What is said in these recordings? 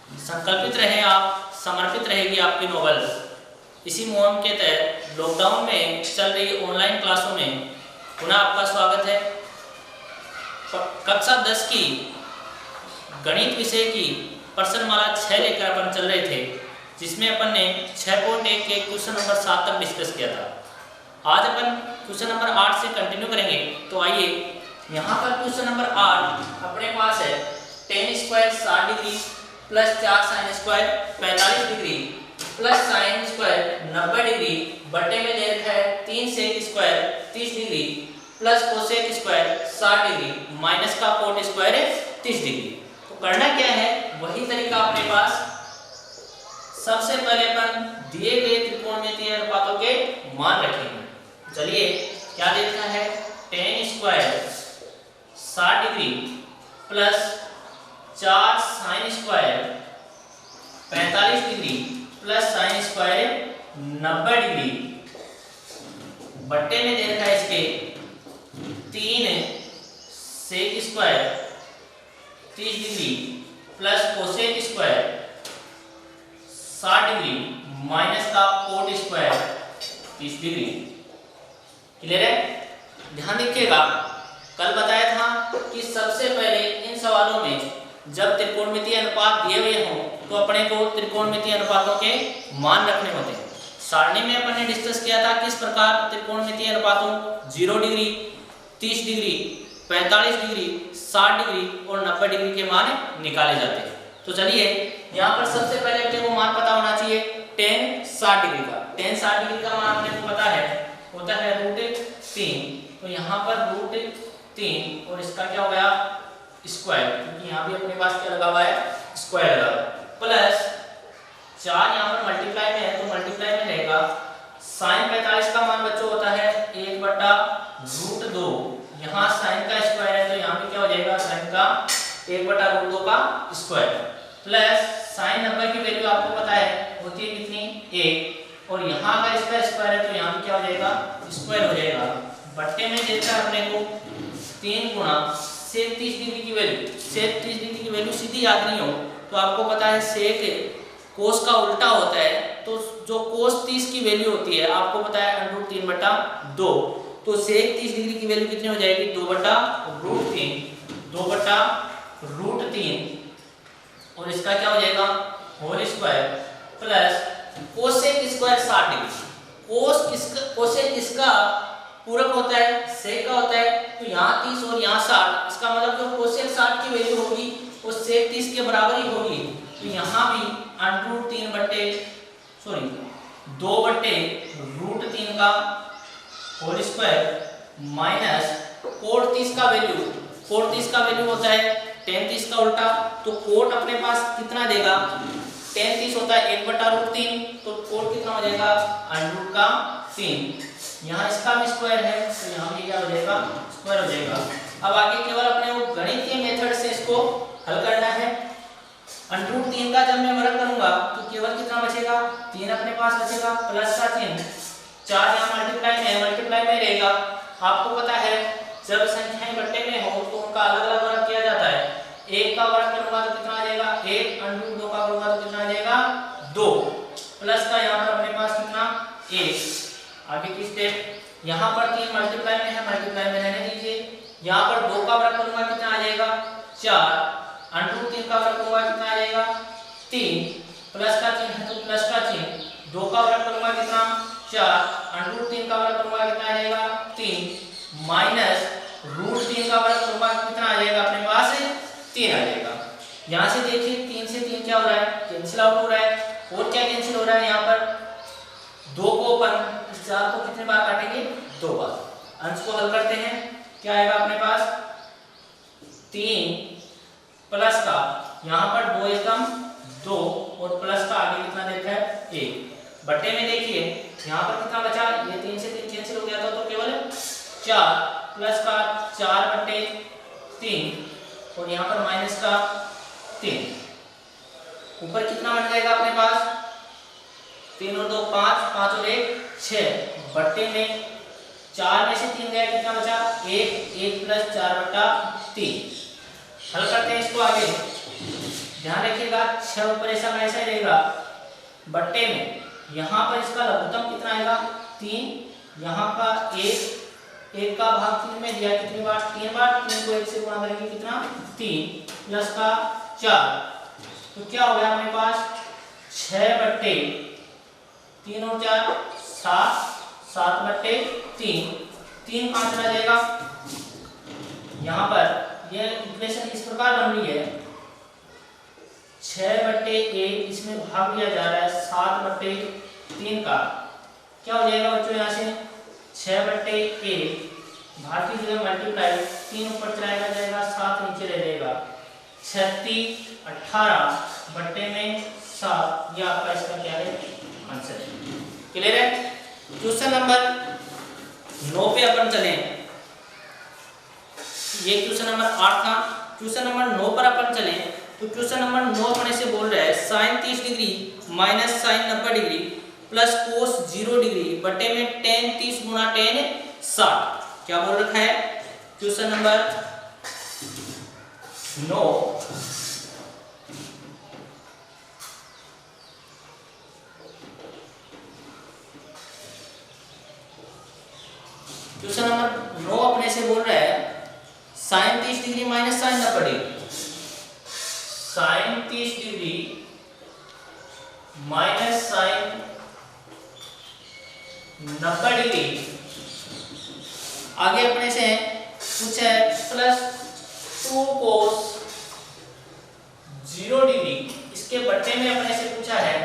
संकल्पित रहे आप, समर्पित रहेगी आपकी नोबल। इसी मुहिम के तहत लॉकडाउन में चल रही ऑनलाइन क्लासों में पुनः आपका स्वागत है। कक्षा 10 की गणित विषय की प्रश्नमाला 6 लेकर अपन चल रहे थे, जिसमें अपन ने 6.1 के क्वेश्चन नंबर 7 तक डिस्कस किया था। आज अपन क्वेश्चन नंबर 8 से कंटिन्यू करेंगे। तो आइए, यहाँ पर क्वेश्चन नंबर 8 अपने पास है tan square 60 degree plus 4 sin square 45 degree plus sin square 90 degree बटे में दे रखा है 3 sec square 30 degree plus cosec square 60 degree minus का कोट स्क्वायर है 30 डिग्री। तो करना क्या है, वही तरीका अपने पास। सबसे पहले अपन दिए गए त्रिकोणमितीय अनुपातों के मान रखेंगे। चलिए, क्या देखना है, tan square 60 degree plus 4 sin square 45 degree plus sin square 90 degree बट्टे में दे रखा है इसके 3 sec square 30 degree plus cosec square 60 degree minus का कोट स्क्वायर 30 डिग्री। क्लियर है? ध्यान रखिएगा, कल बताया था कि सबसे पहले इन सवालों में जब त्रिकोणमितीय अनुपात दिए हुए हों तो अपने को त्रिकोणमितीय अनुपातों के मान रखने होते हैं। सारणी में अपन ने डिस्कस किया था किस प्रकार त्रिकोणमितीय अनुपातों 0 डिग्री, 30 डिग्री, 45 डिग्री, 60 डिग्री और 90 डिग्री के मान निकाले जाते हैं। तो चलिए, यहाँ पर सबसे पहले अपने को मान पता होना चाहिए tan 60 डिग्री का। tan 60 डिग्री का मान अपने को पता है, होता है √3। तो यहाँ पर √3 और इसका क्या हो गया स्क्वायर, क्योंकि यहाँ भी अपने पास क्या लगा हुआ है, स्क्वायर लगा हुआ है, प्लस 4 यहाँ पर मल्टीप्लाई में है तो मल्टीप्लाई में रहेगा। sin 45 का मान बच्चों होता है 1/√2। यहाँ sin का स्क्वायर है तो यहाँ पे क्या हो जाएगा, sin का 1/√2 का स्क्वायर प्लस sin 90 की वैल्यू आपको पता है होती है कितनी, 1, और यहाँ का इसका स्क्वायर है तो यहाँ पे क्या हो जाएगा, स्क्वायर हो जाएगा। बट्टे में देता है अपने को 3 गुणा sec 30 डिग्री की वैल्यू। sec 30 डिग्री की वैल्यू सीधी याद नहीं हो तो आपको पता है sec cos का उल्टा होता है, तो जो cos 30 की वैल्यू होती है आपको पता है √3/2। तो sec 30 डिग्री की वैल्यू कितनी हो जाएगी, 2/√3, 2/√3 और इसका क्या हो जाएगा whole square plus cosec square 60 degree. Cosec किसका पूरक होता है, सेक का होता है, तो यहाँ 30 और यहाँ 60, इसका मतलब जो कोसेक 60 की वैल्यू होगी वो सेक 30 के बराबर ही होगी। तो यहाँ भी √2/√3 का होल स्क्वायर माइनस कोट 30 का वैल्यू, कोट 30 का वैल्यू होता है tan 30 का उल्टा, तो कोट अपने पास कितना देगा, tan 30 होता है 1/√3, तो कोट कितना हो जाएगा, √3। यहाँ इसका भी स्क्वायर है तो यहाँ भी क्या हो जाएगा, स्क्वायर हो जाएगा। अब आगे केवल अपने को गणितीय मेथड से इसको हल करना है। √3 का जब मैं वर्ग करूंगा तो केवल कितना बचेगा, 3 अपने पास बचेगा प्लस का चिन्ह, 4 यहाँ मल्टीप्लाई में रहेगा। आपको पता है जब संख्याएं बट्टे में हो तो उनका अलग अलग वर्ग किया जाता है। 1 का वर्ग करूंगा तो कितना आ जाएगा 1, √2 का करूंगा तो कितना आ जाएगा 2, प्लस का यहाँ पर अपने पास कितना 1। आगे की स्टेप, यहाँ पर 3 मल्टीप्लाई में है, मल्टीप्लाई में रहने दीजिए। यहाँ पर 2 का वर्ग करूंगा कितना आ जाएगा 4, √3 का वर्ग करूंगा कितना आ जाएगा 3, प्लस का चिन्ह है तो प्लस का चिन्ह, 2 का वर्ग करूंगा कितना 4, √3 का वर्ग करूंगा कितना आ जाएगा 3, माइनस √3 का वर्ग करूंगा कितना आ जाएगा अपने पास 3 आ जाएगा। यहाँ से देखिए 3 से 3 क्या हो रहा है, कैंसिल आउट हो रहा है, और क्या कैंसिल हो रहा है, यहाँ पर 2 को अपन 4 को कितने बार काटेंगे, 2 बार। अंश को हल करते हैं, क्या आएगा अपने पास 3 प्लस का यहाँ पर 2 एकम 2 और प्लस का आगे कितना देखा है 1। बट्टे में देखिए यहाँ पर कितना बचा, ये 3 से 3 कैंसिल हो गया था तो केवल 4 प्लस का 4/3 और यहाँ पर माइनस का 3। ऊपर कितना बन जाएगा अपने पास, 3 और 2 5, 5 और 1 6, बट्टे में 4 में से 3 गया, कितना बचा 1, 1 प्लस 4/3। हल करते हैं इसको आगे, ध्यान रखिएगा 6 ऊपर ऐसा का ऐसा ही रहेगा, बट्टे में यहाँ पर इसका लघुत्तम कितना आएगा 3, यहाँ का 1 का भाग 3 में दिया कितनी बार 3 बार, 3 को 1 से गुणा करेंगे कितना 3 प्लस का 4, तो क्या हो गया हमारे पास 6 बट्टे 3 और 4 7, 7 बट्टे 3, 3 कहाँ चला जाएगा, यहाँ पर यह इक्वेशन इस प्रकार बन रही है 6 बट्टे 1 इसमें भाग लिया जा रहा है 7 बट्टे 3 का, क्या हो जाएगा बच्चों यहाँ से 6 बट्टे 1 भाग की जगह मल्टीप्लाई 3 ऊपर चलाया जाएगा 7 नीचे रह जाएगा 36 18 बट्टे में 7, ये आपका इसका क्या है आंसर है। क्लियर है। क्वेश्चन नंबर 9 पे अपन चले, ये क्वेश्चन नंबर 8 था, क्वेश्चन नंबर 9 पर अपन चले तो क्वेश्चन नंबर 9 अपने से बोल रहा है sin 30 degree minus sin 90 degree plus cos 0 degree बटे में tan 30 गुणा tan 60, क्या बोल रखा है क्वेश्चन नंबर 9। क्वेश्चन नंबर 9 अपने से बोल रहा है sin 30 degree minus sin 90 degree, sin 30 degree minus sin 90 degree, आगे अपने से पूछा है प्लस 2 cos 0 डिग्री, इसके बट्टे में अपने से पूछा है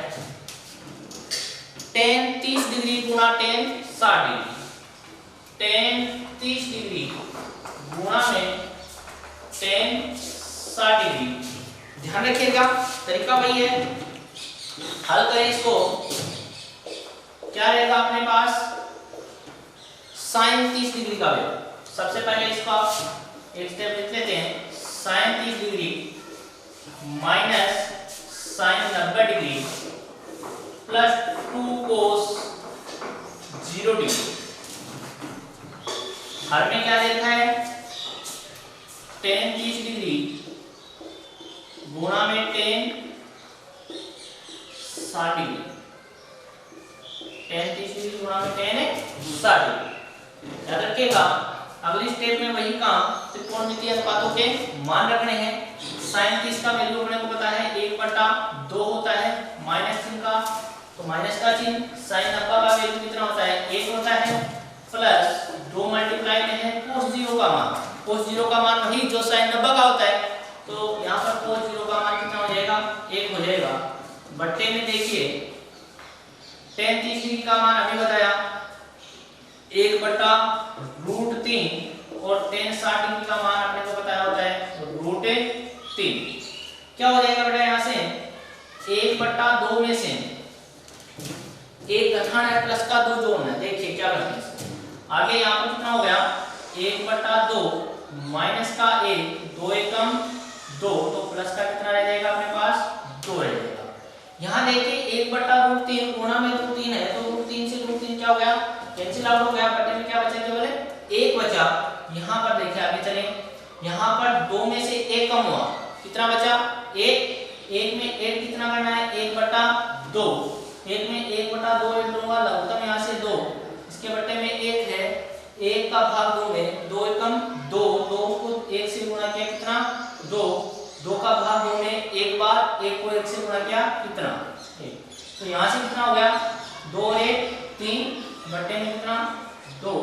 tan 30 डिग्री गुणा tan 60 डिग्री, tan 30 डिग्री गुणा में tan 60 डिग्री। ध्यान रखिएगा तरीका वही है, हल करें इसको, क्या रहेगा अपने पास sin 30 डिग्री का वैल्यू, सबसे पहले इसका एक स्टेप लिख लेते हैं sin 30 degree minus sin 90 degree plus 2 cos 0 degree, हर में क्या देखा है tan 30 डिग्री गुणा में tan 60 डिग्री, tan 30 डिग्री गुणा में tan 60 डिग्री। याद रखिएगा अगली स्टेप में वही काम त्रिकोणमितीय अनुपातों के मान रखने हैं। sin 30 का वैल्यू अपने को पता है 1/2 होता है, माइनस चिन्ह का तो माइनस का चिन्ह, sin 90 का वैल्यू कितना होता है 1 होता है, प्लस 2 मल्टीप्लाई में है cos 0 का मान, cos 0 का मान वही जो sin 90 का होता है, तो यहाँ पर cos 0 का मान कितना हो जाएगा 1 हो जाएगा, बट्टे में देखिए tan 30 डिग्री का मान अभी बताया 1/√3 और tan 60 डिग्री का मान अपने को बताया होता है √3, क्या हो जाएगा बेटा यहाँ से 1/2 में से 1 घटाना है प्लस का 2 जोड़ना है, देखिए क्या करते हैं आगे यहाँ पर कितना हो गया 1/2 माइनस का 1 2 एकम 2, तो प्लस का कितना रह जाएगा अपने पास 2 रह जाएगा। यहाँ देखिए 1/√3 गुणा में तो 3 है तो √3 से √3 क्या हो गया कैंसिल आउट हो गया, बटे में क्या बचा केवल 1 बचा। यहाँ पर देखिए आगे चले, यहाँ पर 2 में से 1 कम हुआ, कितना बचा 1 में 1 कितना करना है 1/2, 1 में 1/2 ऐड लूंगा लघुत्तम यहाँ से 2, इसके बट्टे में 1 है, 1 का भाग 2 में 2 एकम 2, 2 को 1 से गुणा किया कितना 2, 2 का भाग 2 में एक बार 1 को 1 से गुणा किया कितना 1, तो यहाँ से कितना हो गया 2 और 1 3, बट्टे में कितना 2,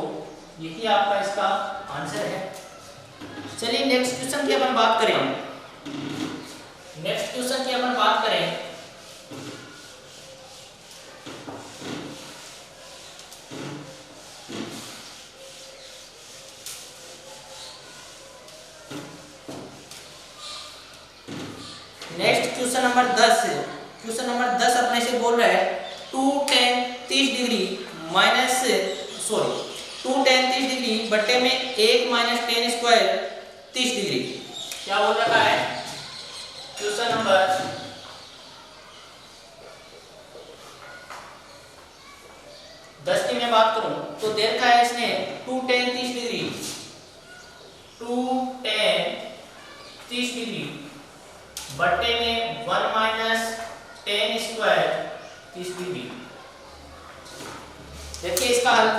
यही आपका इसका आंसर है। चलिए नेक्स्ट क्वेश्चन की अपन बात करें, नेक्स्ट क्वेश्चन की अपन बात करें नेक्स्ट क्वेश्चन नंबर 10 है। क्वेश्चन नंबर 10 अपने से बोल रहा है 2 tan 30 degree minus 2 tan 30 degree बट्टे में 1 माइनस tan स्क्वायर 30 डिग्री, क्या बोल रखा है क्वेश्चन नंबर 10 की मैं बात करूं तो दे रखा है इसने 2 tan 30 डिग्री बट्टे में 1 माइनस टेन स्क्वायर 30 डिग्री। देखिए इसका हल,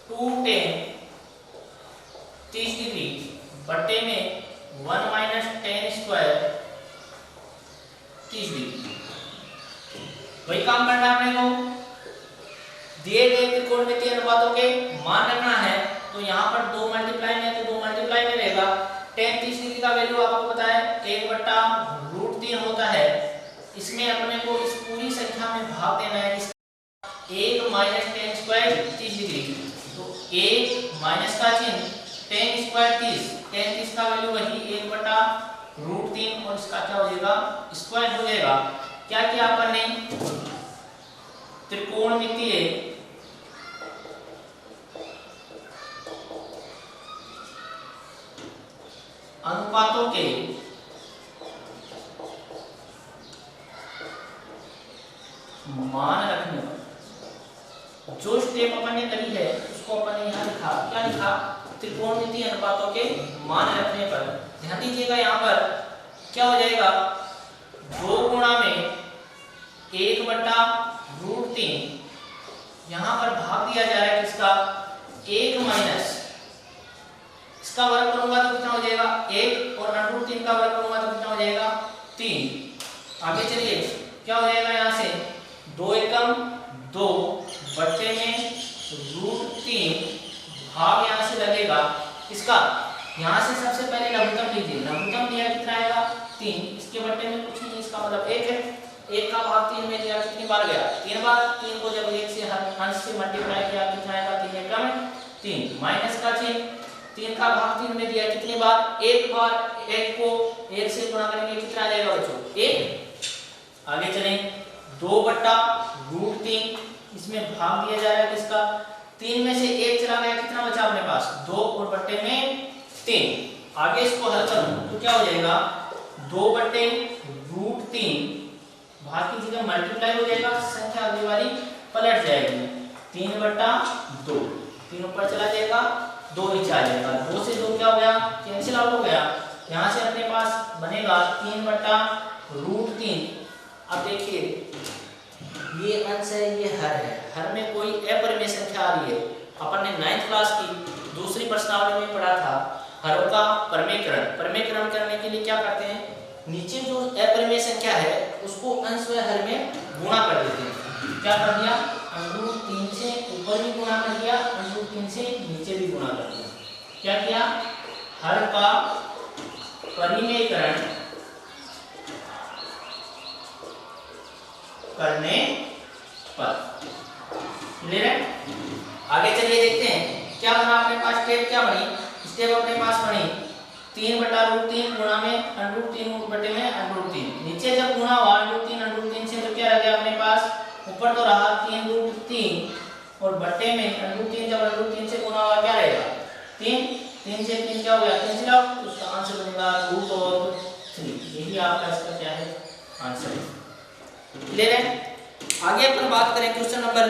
टू टेन 30 डिग्री बट्टे में 1 माइनस टेन स्क्वायर 30 डिग्री। वही काम करना है अपने को, दिए गए त्रिकोणमितीय अनुपातों के मान रखना है। तो यहाँ पर 2 मल्टीप्लाई में तो 2 मल्टीप्लाई में रहेगा। टेन 30 डिग्री का वैल्यू आपको पता है 1/√3 होता है। इसमें अपने को इस पूरी संख्या में भाग देना है, 1 माइनस टेन स्क्वायर 30 डिग्री। तो 1 माइनस का चिन्ह टेन स्क्वायर 30, टेन 30 का वैल्यू वही 1/√3 और इसका क्या हो जाएगा स्क्वायर हो जाएगा। क्या किया अपन ने, त्रिकोणमितीय अनुपातों के मान रखने, जो स्टेप अपन ने करी है उसको अपन ने यहाँ लिखा। क्या लिखा, त्रिकोणमितीय अनुपातों के मान रखने पर। ध्यान दीजिएगा यहाँ पर क्या हो जाएगा, 2 गुणा में 1/√3, यहाँ पर भाग दिया जा रहा है किसका, 1 माइनस, इसका वर्ग करूंगा तो कितना हो जाएगा 1 और √3 का वर्ग करूंगा तो कितना हो जाएगा 3। आगे चलिए क्या हो जाएगा, यहाँ से 2 एकम 2 बट्टे में √3 भाग यहाँ से लगेगा इसका। यहाँ से सबसे पहले लघुत्तम लीजिए, लघुत्तम दिया कितना आएगा 3, इसके बट्टे में कुछ नहीं, इसका मतलब 1 है। 1 का भाग 3 में दिया कितनी बार गया 3 बार। 3 को जब 1 से अंश से मल्टीप्लाई किया कितना आएगा 3 एकम 3। माइनस का चिन्ह 3 का भाग 3 में दिया कितनी बार 1 बार। 1 को 1 से गुणा करेंगे कितना आ जाएगा बच्चों 1। आगे चलें 2/√3, इसमें भाग दिया जा रहा है किसका, 3 में से 1 चला गया, कितना बचा अपने पास 2 और बट्टे में 3। आगे इसको हल करूं तो क्या हो जाएगा 2/√3 भाग की जगह मल्टीप्लाई हो जाएगा, संख्या अगली वाली पलट जाएगी 3/2, 3 ऊपर चला जाएगा 2 नीचे आ जाएगा। 2 से 2 क्या हो गया कैंसिल आउट हो गया। यहाँ से अपने पास बनेगा 3/√3। अब देखिए ये अंश है ये हर है, हर में कोई अपरिमेय संख्या आ रही है। अपन ने 9th क्लास की दूसरी प्रश्नावली में पढ़ा था हरों का परमेयकरण। परमेयकरण करने के लिए क्या करते हैं, नीचे जो अपरिमेय संख्या है उसको अंश व हर में गुणा कर देते हैं। क्या कर दिया, √3 से ऊपर भी गुणा कर दिया, √3 से नीचे भी गुणा कर दिया। क्या किया, हर का परिमेयकरण करने पर। क्लियर है। आगे चलिए देखते हैं क्या बना अपने पास, स्टेप क्या बनी, स्टेप अपने पास बनी 3/√3 गुणा में √3 बटे में √3। नीचे जब गुणा हुआ √3 से तो क्या रह गया अपने पास, ऊपर तो रहा 3√3 और बटे में √3, जब √3 से गुणा हुआ क्या रहेगा 3, 3 से 3 क्या हो गया कैंसिल आउट, तो उसका आंसर बनेगा √3। यही आपका इसका क्या है आंसर। क्लियर है। आगे अपन बात करें क्वेश्चन नंबर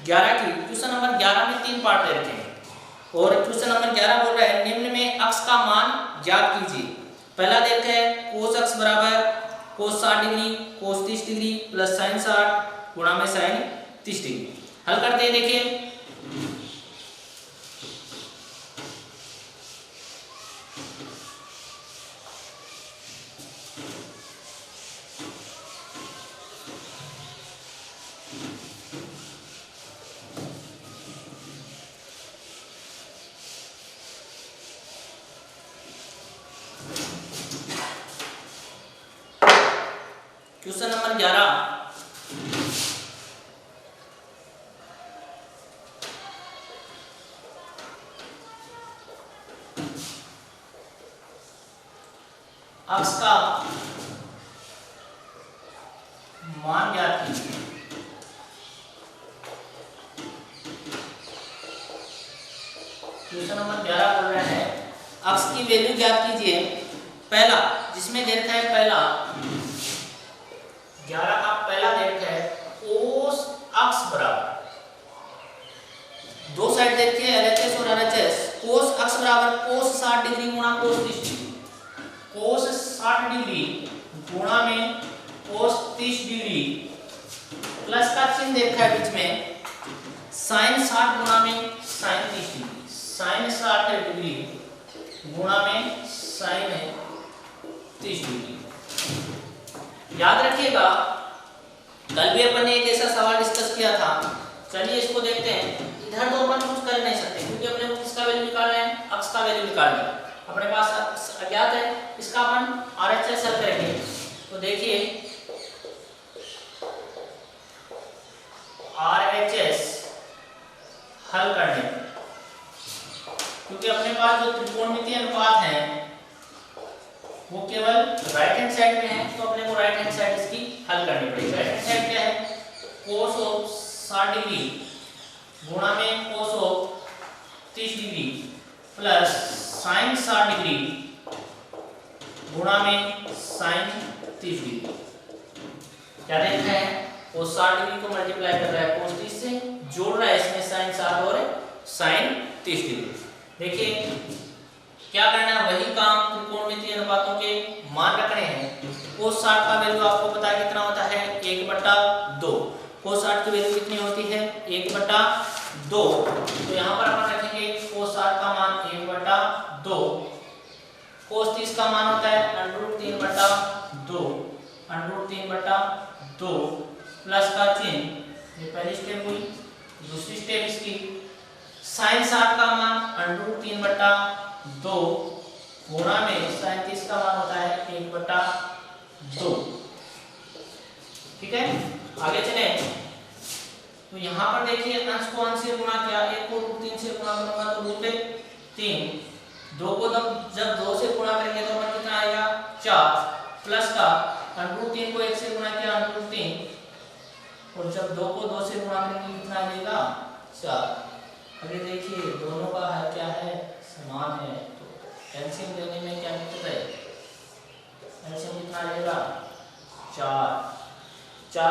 11 की। क्वेश्चन नंबर 11 में 3 पार्ट दे रखे हैं और क्वेश्चन नंबर 11 बोल रहा है निम्न में अक्ष का मान ज्ञात कीजिए। पहला देखते हैं कोस अक्ष बराबर कोस 60 डिग्री कोस 30 डिग्री प्लस साइन 60 गुणा में साइन 30 डिग्री। हल करते हैं, देखिए क्वेश्चन नंबर 11 अक्ष का मान ज्ञात कीजिए। क्वेश्चन नंबर 11 बोल रहा है अक्ष की वैल्यू ज्ञात कीजिए। पहला जिसमें दे रखा है, पहला 11 का पहला दे रखा है कोस अक्ष बराबर, दो साइड देखते हैं LHS और RHS, कोस अक्स बराबर कोस 60 डिग्री गुणा कोस 30 डिग्री, कोस 60 डिग्री गुणा में कोस 30 डिग्री प्लस का चिन्ह देखा है बीच में, साइन 60 गुणा में साइन 30 डिग्री, साइन 60 डिग्री गुणा में साइन 30 डिग्री। याद रखिएगा कल भी अपन ने एक ऐसा सवाल डिस्कस किया था, चलिए इसको देखते हैं। इधर तो अपन कुछ कर नहीं सकते क्योंकि अपने को किसका वैल्यू निकालना है, अक्स का वैल्यू निकालना है, अपने पास अक्स अज्ञात है, इसका अपन आरएचएस हल करेंगे। तो देखिए आरएचएस हल करने, क्योंकि अपने पास जो त्रिकोणमितीय अनुपात है वो केवल राइट हैंड साइड में है, तो अपने को राइट हैंड साइड इसकी हल करनी पड़ेगी। राइट हैंड साइड क्या है, कोस ऑफ 60 डिग्री गुणा में cos of 30 degree plus sign 60 degree गुणा में साइन 30 डिग्री। क्या देख रहे हैं, कोस 60 डिग्री को मल्टीप्लाई कर रहा है कोस 30 से, जोड़ रहा है इसमें साइन 60 और साइन 30 डिग्री। देखिए क्या करना है, वही काम त्रिकोणमितीय अनुपातों के मान रखने हैं। कोस 60 का वैल्यू आपको पता है कितना होता है, 1/2। कोस 60 की वैल्यू कितनी होती है, 1/2। तो यहाँ पर अपन रखेंगे कोस 60 का मान 1/2, कोस 30 का मान होता है √3/2, √3/2 प्लस का चिन्ह, ये पहली स्टेप हुई। दूसरी स्टेप इसकी साइन 60 का मान √3/2 गुणा में साइन 30 का मान होता है 1/2। ठीक है, आगे चले। तो यहाँ पर देखिए अंश को अंश से गुणा किया, 1 को √3 से गुणा करूंगा तो √3, 2 को जब 2 से गुणा करेंगे तो हमारा कितना आएगा 4, प्लस का √3 को 1 से गुणा किया √3, और जब 2 को 2 से गुणा करेंगे कितना आ जाएगा 4। अभी देखिए दोनों का है क्या है, समान है, तो एलसीएम लेने में क्या दिक्कत है, एलसीएम कितना आएगा 4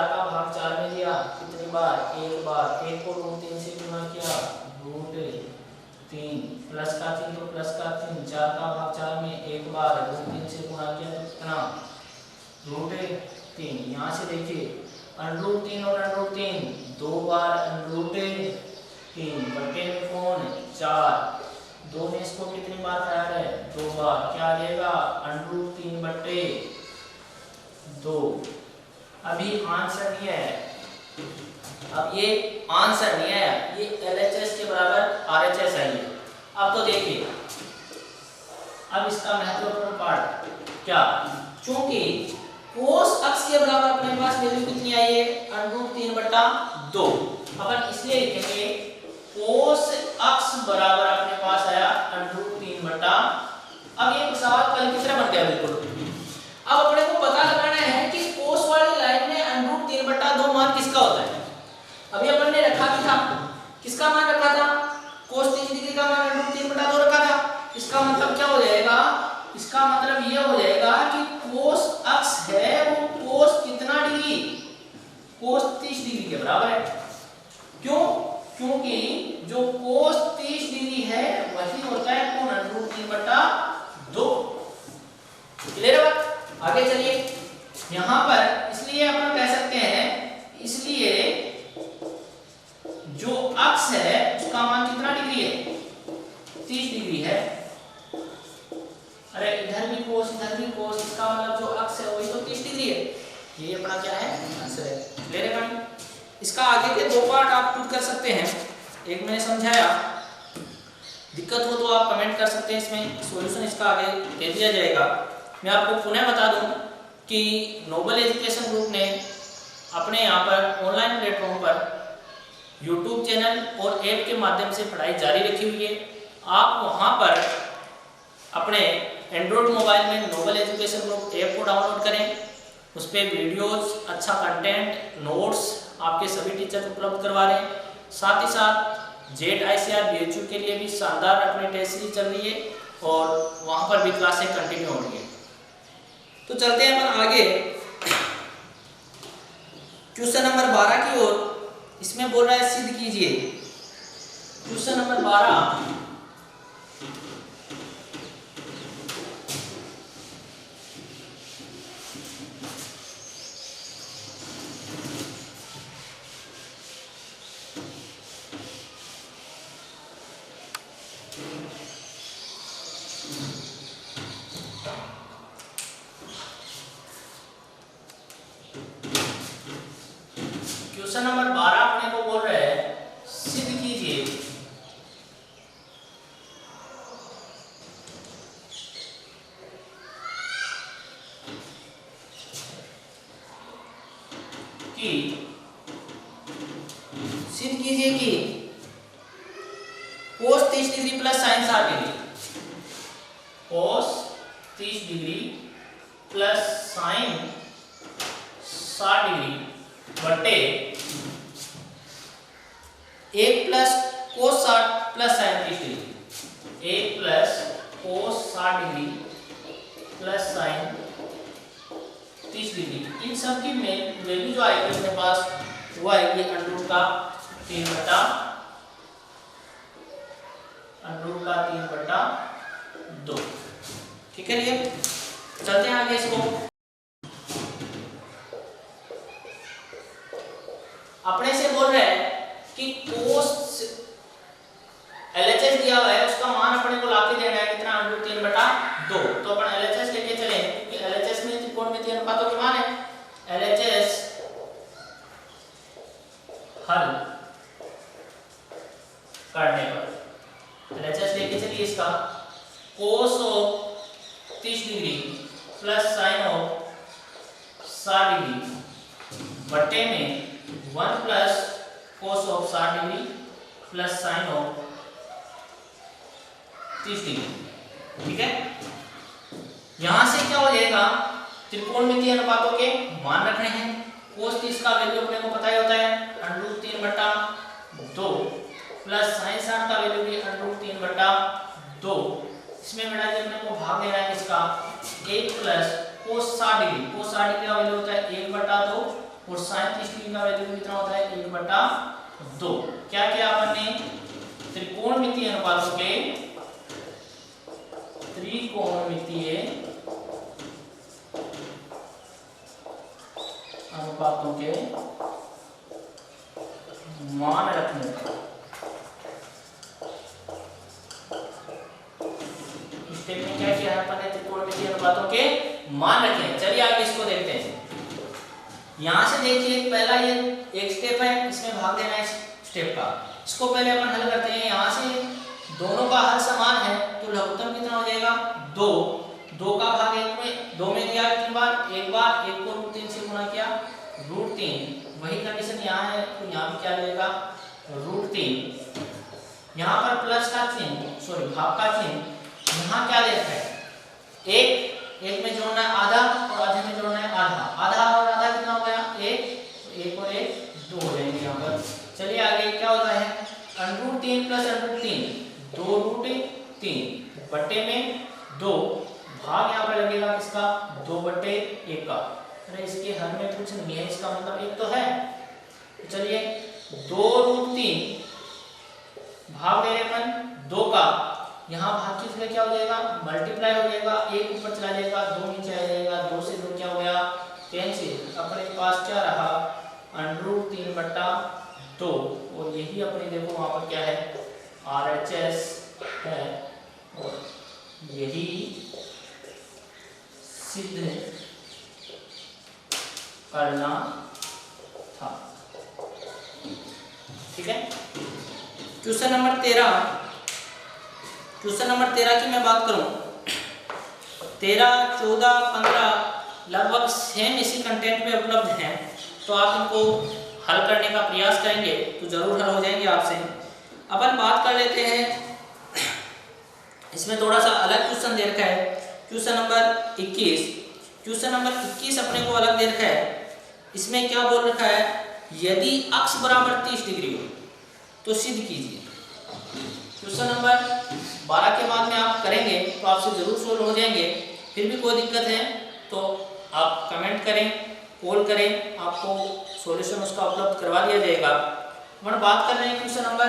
का भाग 4 में दिया कितनी बार, एक बार, 1 को √3 से गुणा किया √3 प्लस का चिन्ह तो प्लस का चिन्ह, 4 का भाग 4 में एक बार, √3 से गुणा किया तो कितना √3। यहाँ से देखिए √3 और √3 दो बार, √3 बटे में कौन 4, 2 में इसको कितनी बार खाया है 2 बार, क्या आ जाएगा √3/2। अभी आंसर नहीं है, अब ये आंसर नहीं आया, ये एलएचएस के बराबर आरएचएस है ये। अब तो देखिए अब इसका महत्वपूर्ण पार्ट क्या, क्योंकि कोस अक्स के बराबर अपने पास वैल्यू कितनी आई है √3/2, अपन इसलिए लिखेंगे कोस अक्स बराबर अपने पास आया √3/। अब ये सवाल कल की तरह बन गया बिल्कुल। अब अपने को पता लगाना है कि कोस वाली लाइन में √3/2 मान किसका होता है। अभी अपन ने रखा भी था, किसका मान रखा था, कोस 30 डिग्री का मान √3/2 रखा था। इसका मतलब क्या हो जाएगा, इसका मतलब ये हो जाएगा कि कोस अक्स है वो कोस कितना डिग्री, कोस 30 डिग्री के बराबर है। क्यों, क्योंकि जो कोस 30 डिग्री है वही होता है कौन √3/2। क्लियर है बात, आगे चलिए। यहां पर इसलिए अपन कह सकते हैं, इसलिए जो अक्स है उसका मान कितना डिग्री है 30 डिग्री है। अरे इधर भी कोस इधर भी कोस, इसका मतलब जो अक्स है वही तो 30 डिग्री है। ये अपना क्या है आंसर है। क्लियर है भाई, इसका आगे के 2 पार्ट आप खुद कर सकते हैं, एक मैंने समझाया, दिक्कत हो तो आप कमेंट कर सकते हैं, इसमें सॉल्यूशन इसका आगे दे दिया जाएगा। मैं आपको पुनः बता दूं कि नोबल एजुकेशन ग्रुप ने अपने यहाँ पर ऑनलाइन प्लेटफॉर्म पर यूट्यूब चैनल और ऐप के माध्यम से पढ़ाई जारी रखी हुई है। आप वहाँ पर अपने एंड्रॉयड मोबाइल में नोबल एजुकेशन ग्रुप ऐप को डाउनलोड करें, उस पर वीडियोज़, अच्छा कंटेंट, नोट्स आपके सभी टीचर उपलब्ध करवा रहे हैं। साथ ही साथ जेट ICR BHU के लिए भी शानदार अपनी टेस्ट सीरीज चल रही है और वहाँ पर भी क्लासें कंटिन्यू हो रही है। तो चलते हैं अपन आगे क्वेश्चन नंबर 12 की ओर। इसमें बोल रहा है सिद्ध कीजिए। क्वेश्चन नंबर 12 क्वेश्चन नंबर 12 अपने को बोल रहे हैं सिद्ध कीजिए कि cos 30 degree plus sin 60 degree, cos 30 degree plus sin 60 degree बटे 1 plus cos 60 plus sin 30 degree, 1 plus cos 60 degree plus sin 30 degree. इन सब की वैल्यू जो आएगी अपने पास वो आएगी अंडर का 3/2। ठीक है, ये चलते हैं आगे इसको। अपने से बोल रहे हैं कि cos LHS दिया हुआ है, उसका मान अपने को लाके देना है कितना, √3/2। तो अपन LHS लेके चले क्योंकि LHS में त्रिकोणमितीय अनुपातों के मान है। LHS हल करने पर LHS लेके चलिए इसका cos 30 degree plus sin 60 degree बटे में 1 plus cos 60 degree plus sin 30 degree. ठीक है, यहां से क्या हो जाएगा, त्रिकोणमितीय अनुपातों के मान रखने हैं। cos 30 का वैल्यू अपने को पता ही होता है √3/2 प्लस sin 60 का वैल्यू भी √3/2। इसमें बेटा जी अपने को भाग देना है किसका, 1 plus cos 60 degree, cos 60 degree का वैल्यू होता है 1/2 और sin 30 डिग्री का वैल्यू कितना होता है 1/2। क्या किया अपन ने, त्रिकोणमितीय अनुपातों के मान रखने स्टेप में क्या किया है अपन ने, त्रिकोणमितीय अनुपातों के मान रखे हैं। चलिए आगे इसको देखते हैं। यहां से देखिए पहला ये एक स्टेप है, इसमें भाग देना है इस स्टेप का। इसको पहले अपन हल करते हैं। यहां से दोनों का हल समान है तो लघुत्तम कितना हो जाएगा 2 का भाग 1 में 2 में दिया कितनी बार, एक बार, 1 को √3 से गुणा किया √3। वही कंडीशन यहाँ है तो यहाँ भी क्या लगेगा √3। यहाँ पर प्लस का चिन्ह, सॉरी भाग का चिन्ह, यहाँ क्या देखा है, एक में जोड़ना है आधा और आधे में जोड़ना है आधा, आधा और आधा कितना हो गया 1 और 1 2 हो जाएंगे यहाँ पर। चलिए आगे क्या होता है, √3 प्लस √3 2√3 बटे में 2, भाग यहाँ पर लगेगा किसका 2/1 का। अरे इसके हर में कुछ नहीं है, इसका मतलब 1 तो है। चलिए 2√3 भाग दे रहे अपन 2 का, यहाँ भाग किसका क्या हो जाएगा, मल्टीप्लाई हो जाएगा, 1 ऊपर चला जाएगा 2 नीचे आ जाएगा, 2 से 2 क्या हो गया कैंसिल। अपने पास क्या रहा √3/2 और यही अपने देखो वहां पर क्या है RHS है और यही सिद्ध करना था। ठीक है, क्वेश्चन नंबर 13 की मैं बात करूं, 13, 14, 15 लगभग सेम इसी कंटेंट में उपलब्ध हैं, तो आप इनको हल करने का प्रयास करेंगे तो जरूर हल हो जाएंगे आपसे। अपन बात कर लेते हैं, इसमें थोड़ा सा अलग क्वेश्चन दे रखा है, क्वेश्चन नंबर 21। क्वेश्चन नंबर 21 अपने को अलग दे रखा है। इसमें क्या बोल रखा है, यदि अक्ष बराबर 30 डिग्री हो तो सिद्ध कीजिए। क्वेश्चन नंबर 12 के बाद में आप करेंगे तो आपसे जरूर सोल्व हो जाएंगे। फिर भी कोई दिक्कत है तो आप कमेंट करें, कॉल करें, आपको सॉल्यूशन उसका उपलब्ध करवा दिया जाएगा। हम बात कर रहे हैं क्वेश्चन नंबर